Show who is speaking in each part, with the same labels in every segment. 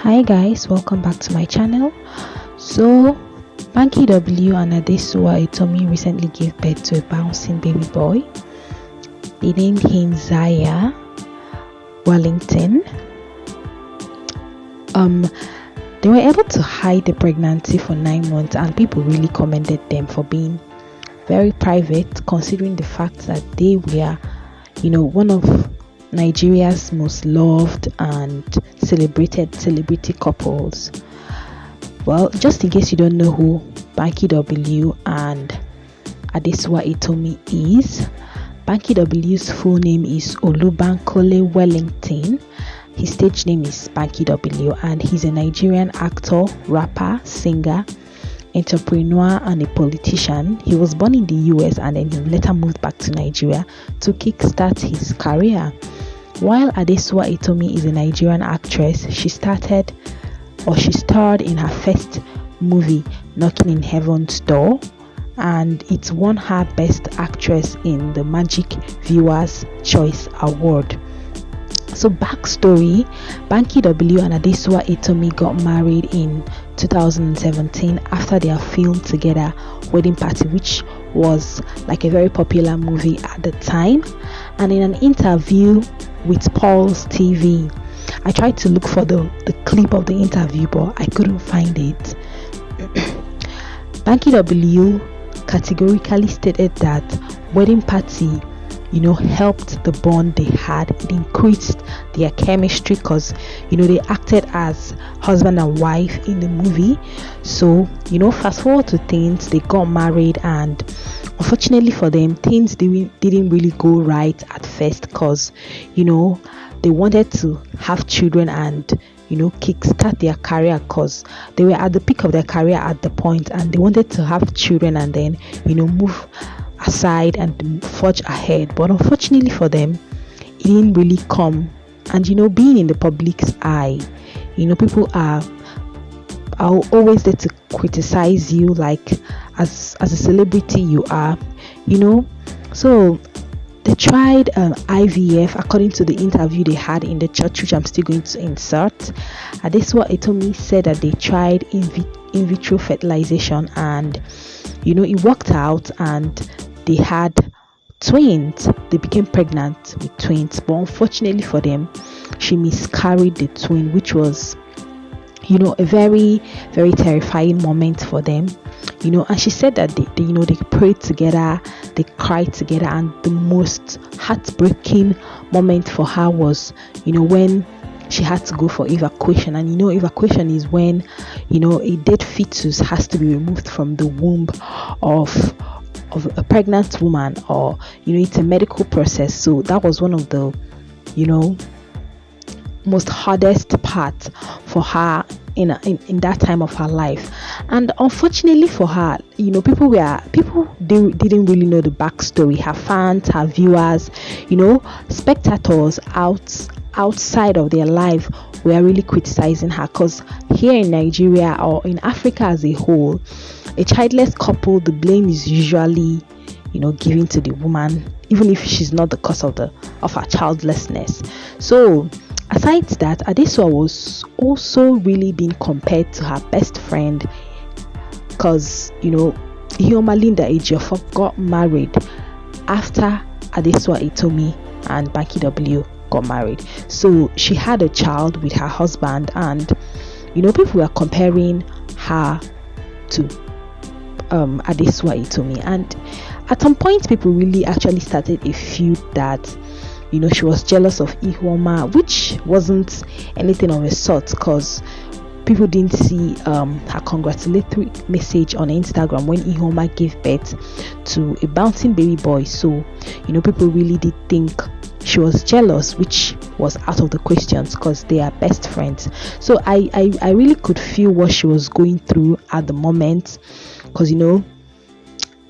Speaker 1: Hi guys, welcome back to my channel. So Banky W and Adesua Etomi recently gave birth to a bouncing baby boy. They named him Zaya Wellington. They were able to hide the pregnancy for 9 months, and people really commended them for being very private, considering the fact that they were, one of Nigeria's most loved and celebrated celebrity couples. Well, just in case you don't know who Banky W and Adesua Etomi is, Banky W's full name is Olubankole Wellington. His stage name is Banky W, and he's a Nigerian actor, rapper, singer, entrepreneur, and a politician. He was born in the US and then he later moved back to Nigeria to kickstart his career. While Adesua Etomi is a Nigerian actress, she starred in her first movie, Knocking in Heaven's Door, and it won her Best Actress in the Magic Viewers' Choice Award. So backstory, Banky W and Adesua Etomi got married in 2017 after their film together Wedding Party, which was like a very popular movie at the time. And in an interview with Pulse TV, I tried to look for the clip of the interview, but I couldn't find it. Banky W categorically stated that Wedding Party helped the bond they had. It increased their chemistry because they acted as husband and wife in the movie. So fast forward to things, they got married, and unfortunately for them, things didn't really go right at first because they wanted to have children and kickstart their career because they were at the peak of their career at the point, and they wanted to have children and then move aside and forge ahead. But unfortunately for them, it didn't really come. And being in the public's eye, people are always there to criticize you, like as a celebrity you are, so they tried IVF according to the interview they had in the church, which I'm still going to insert. Adesua Etomi said that they tried in vitro fertilization, and it worked out, and they had twins. They became pregnant with twins, but unfortunately for them, she miscarried the twin, which was a very, very terrifying moment for them. And she said that they prayed together, they cried together, and the most heartbreaking moment for her was when she had to go for evacuation. And evacuation is when a dead fetus has to be removed from the womb of a pregnant woman, or it's a medical process. So that was one of the most hardest part for her in that time of her life. And unfortunately for her, people didn't really know the backstory. Her fans, her viewers, spectators outside of their life were really criticizing her, because here in Nigeria or in Africa as a whole, a childless couple, the blame is usually given to the woman, even if she's not the cause of her childlessness. So aside that, Adesua was also really being compared to her best friend, because Iheoma Linda Ejiofor got married after Adesua Etomi and Banky W got married. So she had a child with her husband, and people were comparing her to Adesua Etomi. And at some point, people really actually started a feud that she was jealous of Iheoma, which wasn't anything of a sort, because people didn't see her congratulatory message on Instagram when Iheoma gave birth to a bouncing baby boy. So people really did think she was jealous, which was out of the questions because they are best friends. So I really could feel what she was going through at the moment, because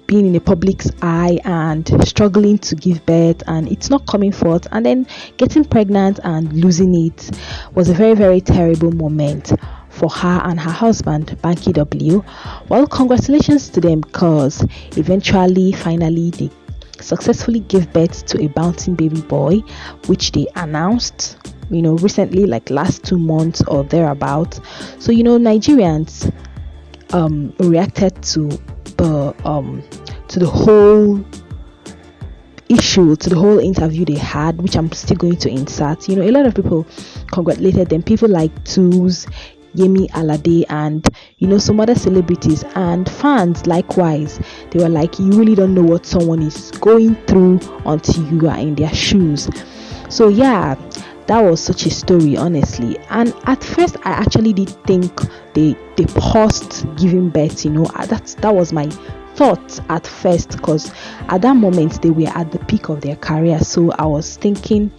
Speaker 1: being in the public's eye and struggling to give birth, and it's not coming forth, and then getting pregnant and losing it was a very, very terrible moment for her and her husband Banky W. Well, congratulations to them, because finally they successfully gave birth to a bouncing baby boy, which they announced recently, like last 2 months or thereabout. So Nigerians reacted to the whole issue, to the whole interview they had, which I'm still going to insert. A lot of people congratulated them, people like Tools, Yemi Alade, and some other celebrities, and fans likewise. They were like, you really don't know what someone is going through until you are in their shoes. So yeah, that was such a story, honestly. And at first I actually did think they paused giving birth. That was my thought at first, because at that moment they were at the peak of their career. So I was thinking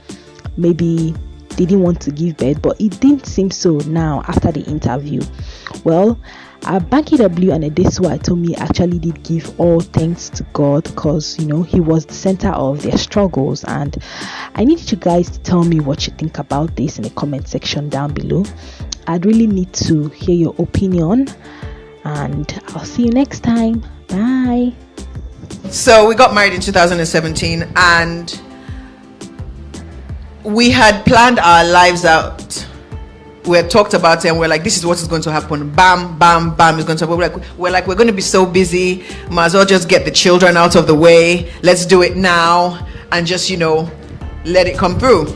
Speaker 1: maybe they didn't want to give birth, but it didn't seem so now after the interview. Well, Banky W and Adesua Etomi actually did give all thanks to God, because he was the center of their struggles. And I need you guys to tell me what you think about this in the comment section down below. I'd really need to hear your opinion, and I'll see you next time. Bye.
Speaker 2: So we got married in 2017, and we had planned our lives out. We had talked about it, and we're like, this is what is going to happen. Bam, bam, bam is going to happen. We're going to be so busy. Might as well just get the children out of the way. Let's do it now and just, let it come through.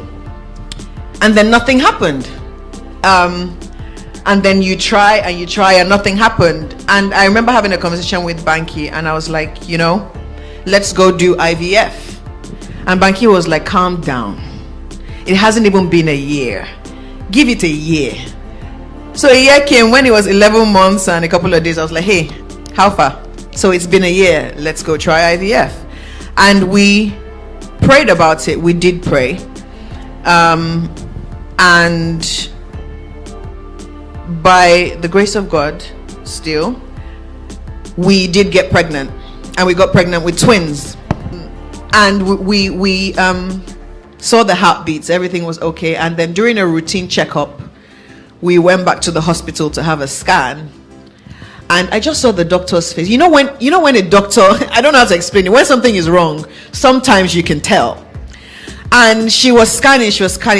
Speaker 2: And then nothing happened. And then you try and nothing happened. And I remember having a conversation with Banky, and I was like, let's go do IVF. And Banky was like, calm down. It hasn't even been a year. Give it a year. So a year came when it was 11 months and a couple of days. I was like, hey, how far? So it's been a year. Let's go try IVF. And we prayed about it. We did pray. And by the grace of God, still, we did get pregnant. And we got pregnant with twins. And we saw the heartbeats, everything was okay. And then during a routine checkup, we went back to the hospital to have a scan, and I just saw the doctor's face. When a doctor, I don't know how to explain it, when something is wrong, sometimes you can tell. And she was scanning,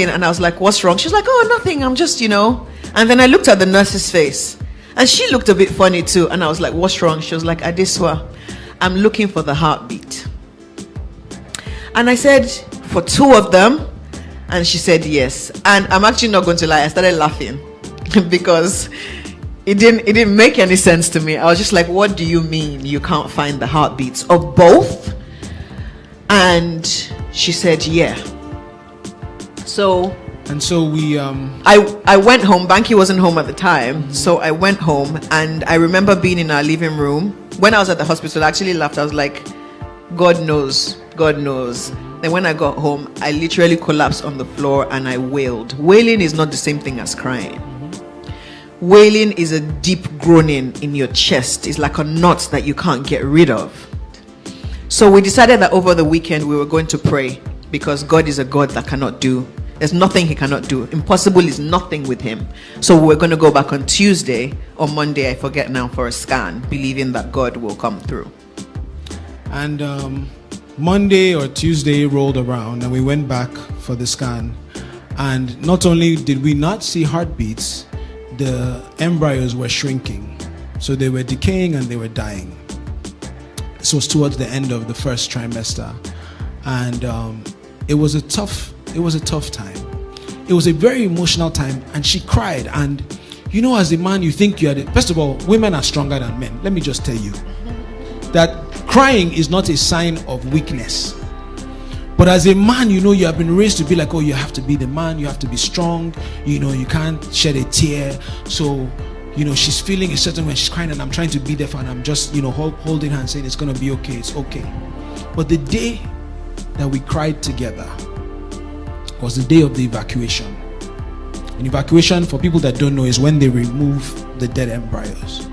Speaker 2: and I was like, what's wrong? She's like, oh, nothing, I'm just, And then I looked at the nurse's face, and she looked a bit funny too, and I was like, what's wrong? She was like, Adesua, I'm looking for the heartbeat. And I said, for 2 of them? And she said yes. And I'm actually not going to lie, I started laughing because it didn't make any sense to me. I was just like, what do you mean you can't find the heartbeats of both? And she said yeah. So
Speaker 3: we
Speaker 2: I went home. Banky wasn't home at the time. So I went home, and I remember being in our living room. When I was at the hospital, I actually laughed. I was like, God knows. Then when I got home, I literally collapsed on the floor and I wailed. Wailing is not the same thing as crying. Wailing is a deep groaning in your chest. It's like a knot that you can't get rid of. So we decided that over the weekend we were going to pray, because God is a God that cannot do. There's nothing he cannot do. Impossible is nothing with him. So we're going to go back on Tuesday or Monday, I forget now, for a scan, believing that God will come through.
Speaker 3: And Monday or Tuesday rolled around, and we went back for the scan, and not only did we not see heartbeats, the embryos were shrinking, so they were decaying and they were dying. This was towards the end of the first trimester, and it was a tough time. It was a very emotional time, and she cried. And as a man, you think first of all, women are stronger than men. Let me just tell you that crying is not a sign of weakness. But as a man, you have been raised to be like, oh, you have to be the man, you have to be strong, you can't shed a tear. So, she's feeling a certain way, she's crying, and I'm trying to be there for her, and I'm just, holding her and saying, it's going to be okay, it's okay. But the day that we cried together was the day of the evacuation. An evacuation, for people that don't know, is when they remove the dead embryos.